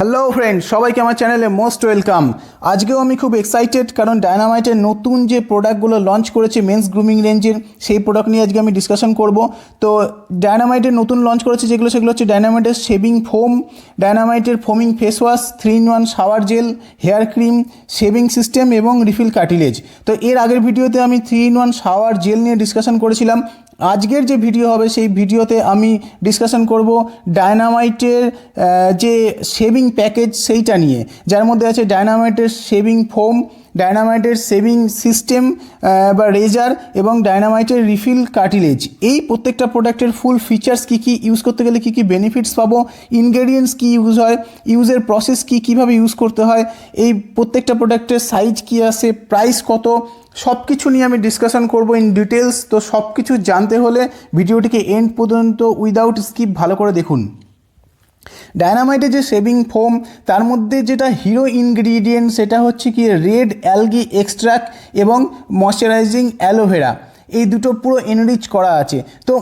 Hello friend, সবাইকে আমার চ্যানেলে মোস্ট ওয়েলকাম। আজকেও আমি খুব এক্সাইটেড, কারণ ডায়নামাইটের নতুন যে প্রোডাক্টগুলো লঞ্চ করেছে মেন্স গ্রুমিং রেঞ্জের, সেই প্রোডাক্ট নিয়ে আজকে আমি ডিসকাশন করব। তো ডায়নামাইটের নতুন লঞ্চ করেছে সেগুলো হচ্ছে ডায়নামাইটের শেভিং ফোম, ডায়নামাইটের foaming face wash, 3-in-1 shower gel, hair cream, shaving system এবং রিফিল কার্টিলেজ। তো এর আগের ভিডিওতে আমি 3-in-1 শাওয়ার জেল নিয়ে ডিসকাশন করেছিলাম। আজকের যে ভিডিও হবে সেই ভিডিওতে আমি ডিসকাশন করব ডায়নামাইটের যে শেভিং প্যাকেজ সেইটা নিয়ে, যার মধ্যে আছে ডায়নামাইটের শেভিং ফোম, ডায়নামাইটের শেভিং সিস্টেম বা রেজার এবং ডায়নামাইটের রিফিল কার্টিলেজ। এই প্রত্যেকটা প্রোডাক্টের ফুল ফিচার্স কী কী, ইউজ করতে গেলে কী কী বেনিফিটস পাবো, ইনগ্রেডিয়েন্টস কী ইউজ হয়, ইউজের প্রসেস কী, কীভাবে ইউজ করতে হয়, এই প্রত্যেকটা প্রোডাক্টের সাইজ কী আসে, প্রাইস কত, সব কিছু নিয়ে আমি ডিসকাশন করব ইন ডিটেলস। তো সব কিছু জানতে হলে ভিডিওটিকে এন্ড পর্যন্ত উইদাউট স্কিপ ভালো করে দেখুন। ডায়নামাইটের যে শেভিং ফোম, তার মধ্যে যেটা হিরো ইনগ্রিডিয়েন্ট সেটা হচ্ছে কি রেড অ্যালগি এক্সট্রাক্ট এবং ময়শ্চারাইজিং অ্যালোভেরা, এই দুটো পুরো এনরিচ করা আছে। তো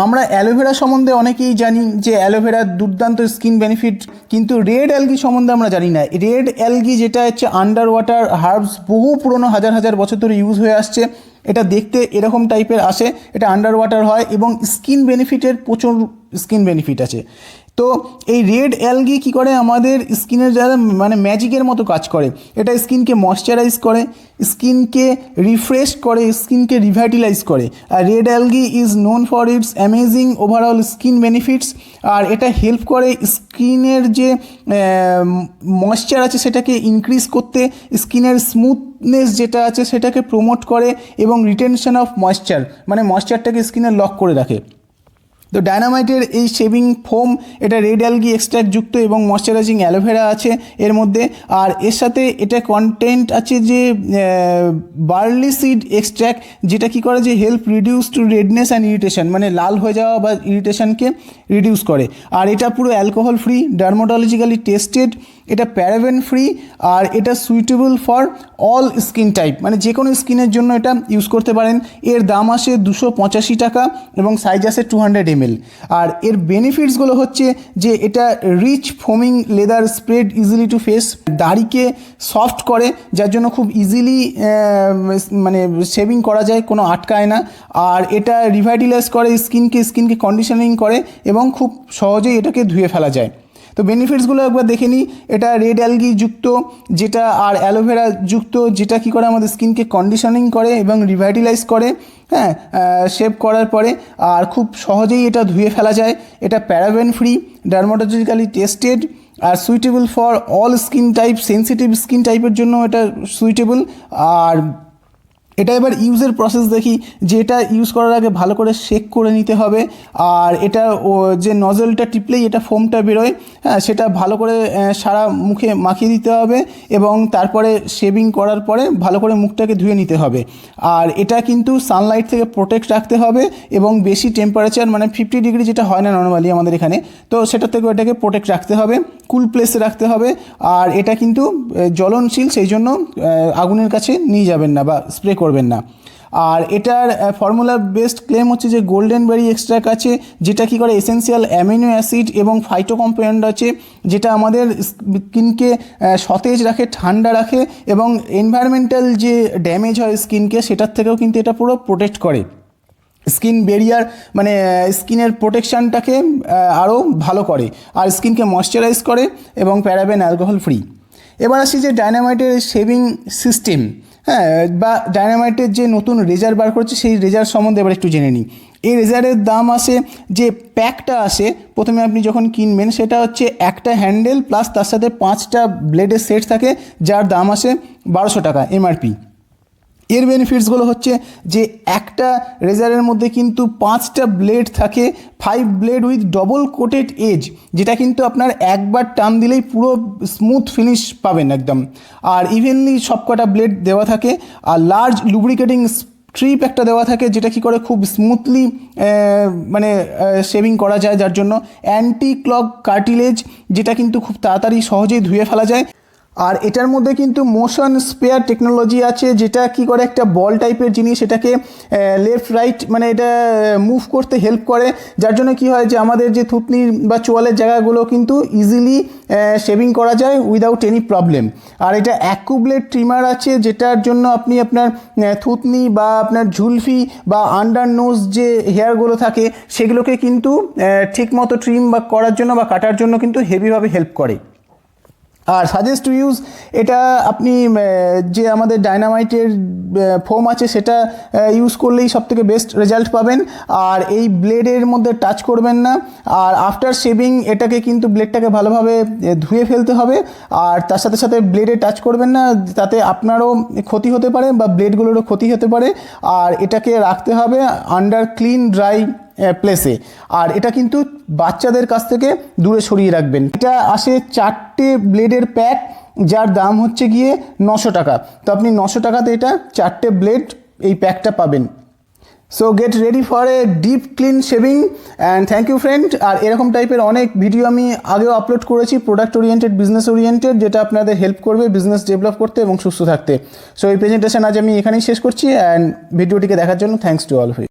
আমরা অ্যালোভেরা সম্বন্ধে অনেকেই জানি যে অ্যালোভেরার দুর্দান্ত স্কিন বেনিফিট, কিন্তু রেড অ্যালগি সম্বন্ধে আমরা জানি না। রেড অ্যালগি যেটা হচ্ছে আন্ডার ওয়াটার হার্বস, বহু পুরনো হাজার হাজার বছর ধরে ইউজ হয়ে আসছে। এটা দেখতে এরকম টাইপের আসে, এটা আন্ডার ওয়াটার হয় এবং স্কিন বেনিফিটের প্রচুর স্কিন বেনিফিট আছে। তো এই রেড অ্যালগি কী করে, আমাদের স্কিনের যারা মানে ম্যাজিকের মতো কাজ করে। এটা স্কিনকে ময়শ্চারাইজ করে, স্কিনকে রিফ্রেশ করে, স্কিনকে রিভাইটালাইজ করে। আর red algae is known for its amazing overall skin benefits. আর এটা হেল্প করে স্কিনের যে ময়শ্চার আছে সেটাকে ইনক্রিজ করতে, স্কিনের স্মুথনেস যেটা আছে সেটাকে প্রমোট করে এবং রিটেনশন অফ ময়শ্চার, মানে ময়শ্চারটাকে স্কিনে লক করে রাখে। তো ডায়নামাইটের এই শেভিং ফোম, এটা রেড অ্যালগি এক্সট্রাক্ট যুক্ত এবং ময়শ্চারাইজিং অ্যালোভেরা আছে এর মধ্যে। আর এর সাথে এটা কন্টেন্ট আছে যে বার্লি সিড এক্সট্রাক্ট, যেটা কি করে যে help reduce to redness and irritation, মানে লাল হয়ে যাওয়া বা ইরিটেশনকে রিডিউস করে। আর এটা পুরো অ্যালকোহল ফ্রি, ডার্মাটোলজিক্যালি টেস্টেড, এটা প্যারাবেন ফ্রি, আর এটা suitable for all skin type, মানে যে কোনো স্কিনের জন্য এটা ইউজ করতে পারেন। এর দাম আসে 285 টাকা এবং সাইজ আসে 200 ml। আর এর বেনিফিটসগুলো হচ্ছে যে এটা rich foaming lather spread easily to face, দাড়িকে সফট করে, যার জন্য খুব ইজিলি মানে শেভিং করা যায়, কোনো আটকায় না। আর এটা রিভাইটালাইজ করে স্কিনকে কন্ডিশনিং করে এবং খুব সহজেই এটাকে ধুয়ে ফেলা যায়। তো বেনিফিটসগুলো একবার দেখে নিই। এটা রেড অ্যালগি যুক্ত যেটা, আর অ্যালোভেরা যুক্ত যেটা কী করে আমাদের স্কিনকে কন্ডিশনিং করে এবং রিভাইটালাইজ করে, হ্যাঁ, শেভ করার পরে। আর খুব সহজেই এটা ধুয়ে ফেলা যায়। এটা প্যারাবেন ফ্রি, ডার্মাটোলজিক্যালি টেস্টেড, আর suitable for all skin type, sensitive skin টাইপের জন্য এটা সুইটেবল। আর এটা এবার ইউজের প্রসেস দেখি, যে এটা ইউজ করার আগে ভালো করে শেক করে নিতে হবে। আর এটা যে নজলটা টিপলেই এটা ফোমটা বেরোয়, হ্যাঁ, সেটা ভালো করে সারা মুখে মাখিয়ে দিতে হবে এবং তারপরে শেভিং করার পরে ভালো করে মুখটাকে ধুয়ে নিতে হবে। আর এটা কিন্তু সানলাইট থেকে প্রোটেক্ট রাখতে হবে এবং বেশি টেম্পারেচার, মানে 50 ডিগ্রি যেটা হয় না নর্মালি আমাদের এখানে, তো সেটা থেকে এটাকে প্রোটেক্ট রাখতে হবে, কুল প্লেসে রাখতে হবে। আর এটা কিন্তু জ্বলনশীল, সেই জন্য আগুনের কাছে নিয়ে যাবেন না বা স্প্রে করবেন না। আর এটার ফর্মুলা বেসড ক্লেম হচ্ছে যে গোল্ডেন বেরি এক্সট্রাক্ট আছে, যেটা কি করে এসেন্সিয়াল অ্যামিনো অ্যাসিড এবং ফাইটো কম্পাউন্ড আছে, যেটা আমাদের স্কিনকে সতেজ রাখে, ঠান্ডা রাখে এবং এনভায়রনমেন্টাল যে ড্যামেজ হয় স্কিনকে সেটার থেকেও কিন্তু এটা পুরো প্রোটেক্ট করে। স্কিন ব্যারিয়ার, মানে স্কিনের প্রোটেকশানটাকে আরও ভালো করে, আর স্কিনকে ময়শ্চারাইজ করে এবং প্যারাবেন অ্যালকোহল ফ্রি। এবার আসি যে ডায়নামাইটের শেভিং সিস্টেম, হ্যাঁ, বা ডায়নামাইটের যে নতুন রেজার বার করেছে সেই রেজার সম্বন্ধে এবার একটু জেনে নিই। এই রেজারের দাম আসে, যে প্যাকটা আসে প্রথমে আপনি যখন কিনবেন, সেটা হচ্ছে একটা হ্যান্ডেল প্লাস তার সাথে 5টা ব্লেডের সেট থাকে, যার দাম আসে 1200 টাকা এমআরপি। এর বেনিফিটসগুলো হচ্ছে যে একটা রেজারের মধ্যে কিন্তু 5টা ব্লেড থাকে, 5 blade with double coated edge, যেটা কিন্তু আপনার একবার টান দিলেই পুরো স্মুথ ফিনিশ পাবেন একদম। আর ইভেনলি সবকটা ব্লেড দেওয়া থাকে। আর লার্জ লুব্রিকেটিং স্ট্রিপ একটা দেওয়া থাকে, যেটা কি করে খুব স্মুথলি মানে শেভিং করা যায়, যার জন্য অ্যান্টি ক্লগ কার্টিলেজ, যেটা কিন্তু খুব তাড়াতাড়ি সহজেই ধুয়ে ফেলা যায়। আর এটার মধ্যে কিন্তু মোশন স্পেয়ার টেকনোলজি আছে, যেটা কি করে একটা বল টাইপের জিনিস এটাকে লেফট রাইট মানে এটা মুভ করতে হেল্প করে, যার জন্য কি হয় যে আমাদের যে থুতনির বা চোয়ালের জায়গাগুলো কিন্তু ইজিলি শেভিং করা যায় উইদাউট এনি প্রবলেম। আর এটা অ্যাকুব্লেড ট্রিমার আছে, যেটার জন্য আপনি আপনার থুতনি বা আপনার ঝুলফি বা আন্ডার নোজ যে হেয়ারগুলো থাকে সেগুলোকে কিন্তু ঠিকমতো ট্রিম বা করার জন্য বা কাটার জন্য কিন্তু হেভিভাবে হেল্প করে। আর সাজেস্ট টু ইউজ, এটা আপনি যে আমাদের ডায়নামাইটের ফোম আছে সেটা ইউজ করলেই সবথেকে বেস্ট রেজাল্ট পাবেন। আর এই ব্লেডের মধ্যে টাচ করবেন না, আর আফটার শেভিং এটাকে কিন্তু ব্লেডটাকে ভালোভাবে ধুয়ে ফেলতে হবে। আর তার সাথে সাথে ব্লেডে টাচ করবেন না, তাতে আপনারও ক্ষতি হতে পারে বা ব্লেডগুলোরও ক্ষতি হতে পারে। আর এটাকে রাখতে হবে আন্ডার ক্লিন ড্রাই প্লেসে। আর এটা কিন্তু বাচ্চাদের কাছ থেকে দূরে সরিয়ে রাখবেন। এটা আসে 4টে ব্লেডের প্যাক, যার দাম হচ্ছে গিয়ে 900 টাকা। তো আপনি 900 টাকাতে এটা 4টে ব্লেড এই প্যাকটা পাবেন। So get ready for a deep clean shaving and thank you friend. আর এরকম টাইপের অনেক ভিডিও আমি আগেও আপলোড করেছি, প্রোডাক্ট ওরিয়েন্টেড, বিজনেস ওরিয়েন্টেড, যেটা আপনাদের হেল্প করবে বিজনেস ডেভেলপ করতে এবং সুস্থ থাকতে। সো এই প্রেজেন্টেশন আজ আমি এখানেই শেষ করছি, অ্যান্ড ভিডিওটিকে দেখার জন্য thanks to all of you.